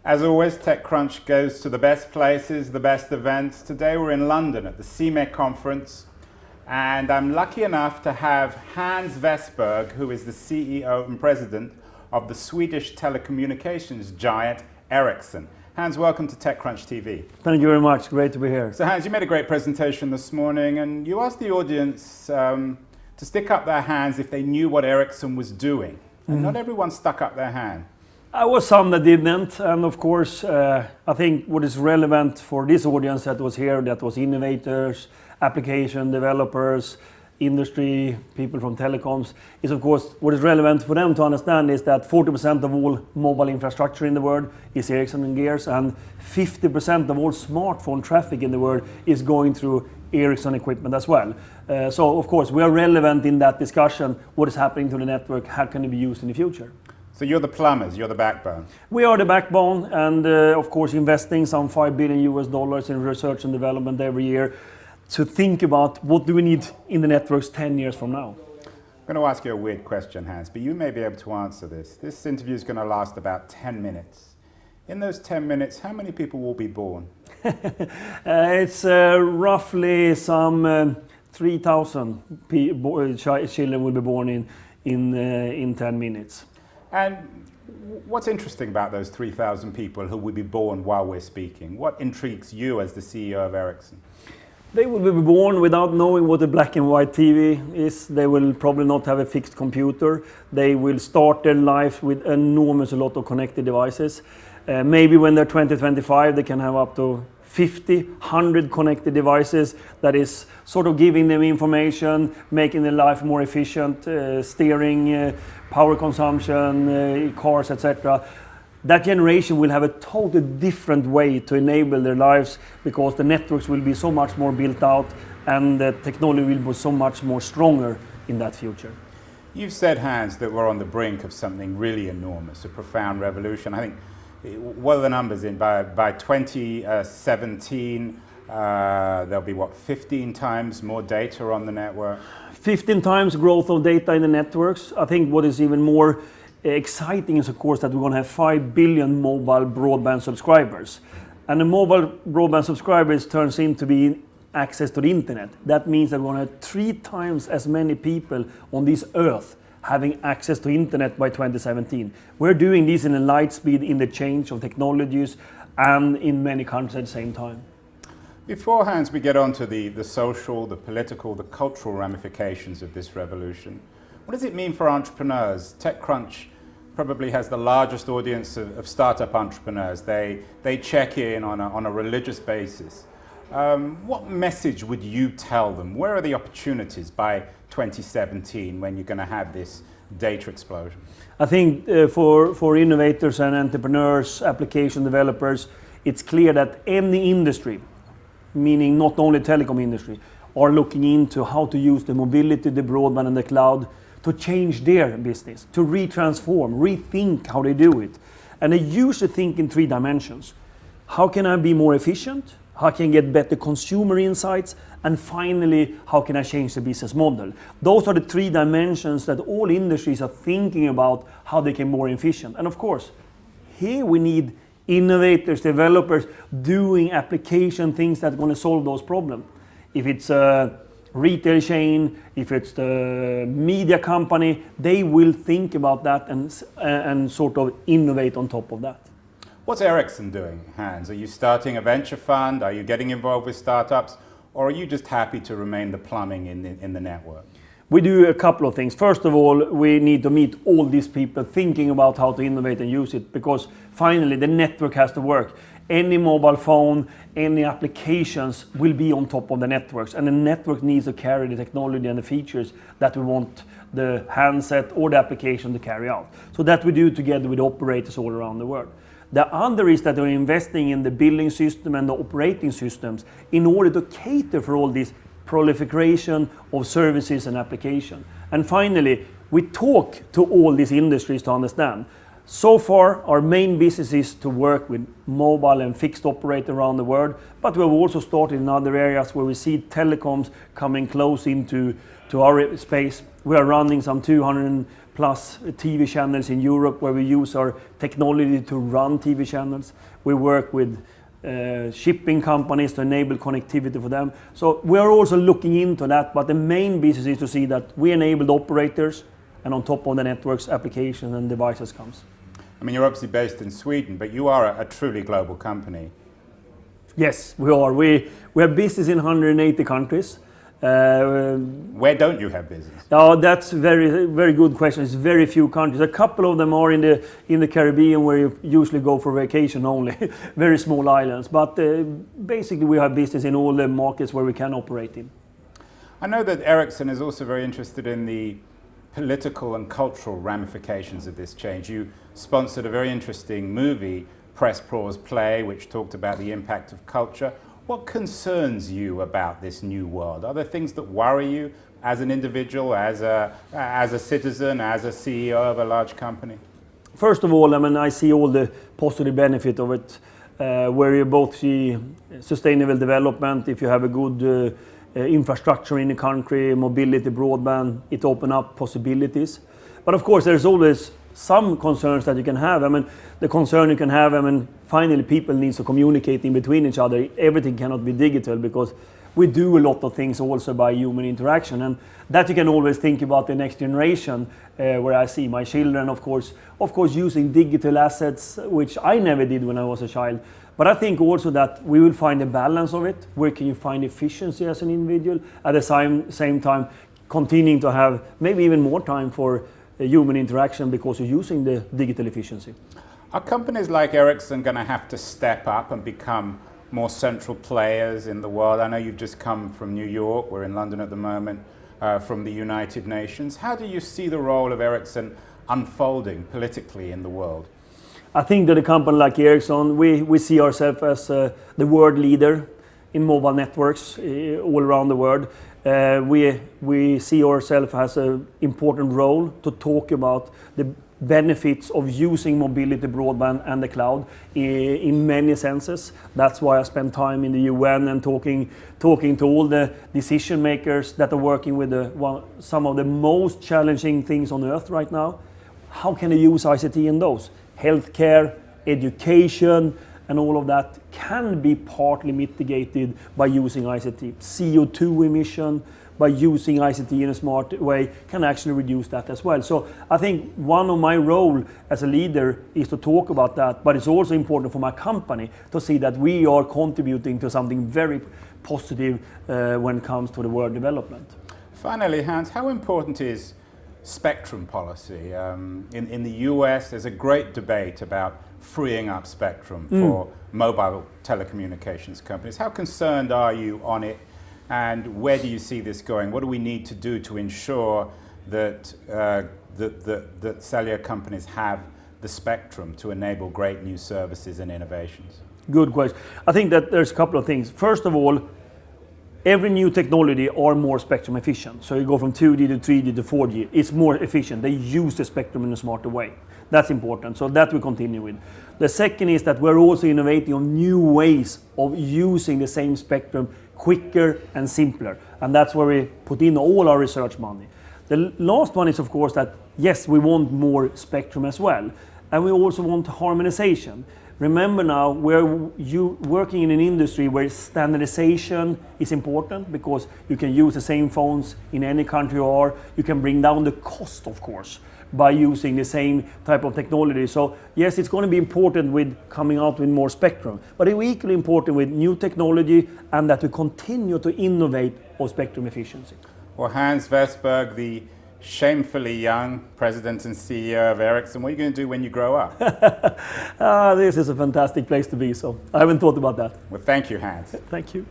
As always, TechCrunch goes to the best places, the best events. Today we're in London at the CMEC conference, and I'm lucky enough to have Hans Vestberg, who is the CEO and president of the Swedish telecommunications giant Ericsson. Hans, welcome to TechCrunch TV. Thank you very much. Great to be here. So Hans, you made a great presentation this morning, and you asked the audience to stick up their hands if they knew what Ericsson was doing. And not everyone stuck up their hand. I was some that didn't, and of course, I think what is relevant for this audience that was here, that was innovators, application developers, industry, people from telecoms, is of course what is relevant for them to understand is that 40% of all mobile infrastructure in the world is Ericsson and gears, and 50% of all smartphone traffic in the world is going through Ericsson equipment as well. So of course we are relevant in that discussion, what is happening to the network, how can it be used in the future. So you're the plumbers, you're the backbone. We are the backbone, and of course investing some $5 billion in research and development every year to think about what do we need in the networks 10 years from now. I'm going to ask you a weird question, Hans, but you may be able to answer this. This interview is going to last about 10 minutes. In those 10 minutes, how many people will be born? It's roughly some 3,000 children will be born in 10 minutes. And what's interesting about those 3,000 people who will be born while we're speaking? What intrigues you as the CEO of Ericsson? They will be born without knowing what a black and white TV is. They will probably not have a fixed computer. They will start their life with enormous lot of connected devices. Maybe when they're 20, 25, they can have up to 50, 100 connected devices that is sort of giving them information, making their life more efficient, steering, power consumption, cars, etc. That generation will have a totally different way to enable their lives because the networks will be so much more built out and the technology will be so much more stronger in that future. You've said, Hans, that we're on the brink of something really enormous, a profound revolution. I think, what are the numbers in? By 2017, there'll be, 15 times more data on the network? 15 times growth of data in the networks. I think what is even more exciting is, of course, that we're going to have 5 billion mobile broadband subscribers. And the mobile broadband subscribers turns into being access to the internet. That means that we're going to have 3 times as many people on this earth having access to internet by 2017. We're doing this in a light speed in the change of technologies and in many countries at the same time. Before, Hans, we get on to the social, the political, the cultural ramifications of this revolution, what does it mean for entrepreneurs? TechCrunch probably has the largest audience of startup entrepreneurs. They check in on a religious basis. What message would you tell them? Where are the opportunities by 2017 when you're going to have this data explosion? I think for innovators and entrepreneurs, application developers, it's clear that any industry, meaning not only telecom industry, are looking into how to use the mobility, the broadband and the cloud to change their business, to retransform, rethink how they do it. And they usually think in 3 dimensions. How can I be more efficient? How can I get better consumer insights? And finally, how can I change the business model? Those are the 3 dimensions that all industries are thinking about how they can be more efficient. And of course, here we need innovators, developers doing application things that are going to solve those problems. If it's a retail chain, if it's the media company, they will think about that and sort of innovate on top of that. What's Ericsson doing, Hans? Are you starting a venture fund? Are you getting involved with startups? Or are you just happy to remain the plumbing in the network? We do a couple of things. First of all, we need to meet all these people thinking about how to innovate and use it, because finally the network has to work. Any mobile phone, any applications will be on top of the networks, and the network needs to carry the technology and the features that we want the handset or the application to carry out. So that we do together with operators all around the world. The other is that we're investing in the billing system and the operating systems in order to cater for all this proliferation of services and application. And finally, we talk to all these industries to understand. So far, our main business is to work with mobile and fixed operator around the world, but we've also started in other areas where we see telecoms coming close into to our space. We are running some 200 plus TV channels in Europe where we use our technology to run TV channels. We work with shipping companies to enable connectivity for them. So we are also looking into that, but the main business is to see that we enable the operators, and on top of the networks, applications and devices comes. I mean, you're obviously based in Sweden, but you are a truly global company. Yes, we are. We have business in 180 countries. Where don't you have business? Oh, that's very, very good question. It's very few countries. A couple of them are in the Caribbean, where you usually go for vacation only, very small islands. But basically, we have business in all the markets where we can operate in. I know that Ericsson is also very interested in the political and cultural ramifications of this change. You sponsored a very interesting movie, Press Pause Play, which talked about the impact of culture. What concerns you about this new world? Are there things that worry you as an individual, as a citizen, as a CEO of a large company? First of all, I mean, I see all the positive benefit of it, where you both see sustainable development. If you have a good infrastructure in the country, mobility, broadband, it opens up possibilities. But of course, there's always some concerns that you can have. I mean, the concern you can have, I mean, finally people need to communicate in between each other. Everything cannot be digital because we do a lot of things also by human interaction, and that you can always think about the next generation, where I see my children, of course, using digital assets, which I never did when I was a child. But I think also that we will find a balance of it. Where can you find efficiency as an individual, at the same time continuing to have maybe even more time for human interaction because you're using the digital efficiency. Are companies like Ericsson going to have to step up and become more central players in the world? I know you've just come from New York, we're in London at the moment, from the United Nations. How do you see the role of Ericsson unfolding politically in the world? I think that a company like Ericsson, we see ourselves as the world leader in mobile networks all around the world. We see ourselves as an important role to talk about the benefits of using mobility, broadband and the cloud in many senses. That's why I spend time in the UN and talking to all the decision makers that are working with some of the most challenging things on earth right now. How can they use ICT in those? Healthcare, education, and all of that can be partly mitigated by using ICT. CO2 emission, by using ICT in a smart way, can actually reduce that as well. So I think one of my role as a leader is to talk about that, but it's also important for my company to see that we are contributing to something very positive when it comes to the world development. Finally, Hans, how important is spectrum policy? In the US, there's a great debate about freeing up spectrum for mobile telecommunications companies. How concerned are you on it, and where do you see this going? What do we need to do to ensure that that cellular companies have the spectrum to enable great new services and innovations? Good question. I think that there's a couple of things. First of all, every new technology are more spectrum efficient. So you go from 2G to 3G to 4G. It's more efficient. They use the spectrum in a smarter way. That's important. So that we continue with. The second is that we're also innovating on new ways of using the same spectrum quicker and simpler. And that's where we put in all our research money. The last one is, of course, that yes, we want more spectrum as well. And we also want harmonization. Remember now, we're working in an industry where standardization is important because you can use the same phones in any country you are. You can bring down the cost, of course, by using the same type of technology. So yes, it's going to be important with coming out with more spectrum, but it's equally important with new technology and that we continue to innovate on spectrum efficiency. Well, Hans Vestberg, the shamefully young president and CEO of Ericsson, what are you going to do when you grow up? This is a fantastic place to be, so I haven't thought about that. Well, thank you, Hans. Thank you.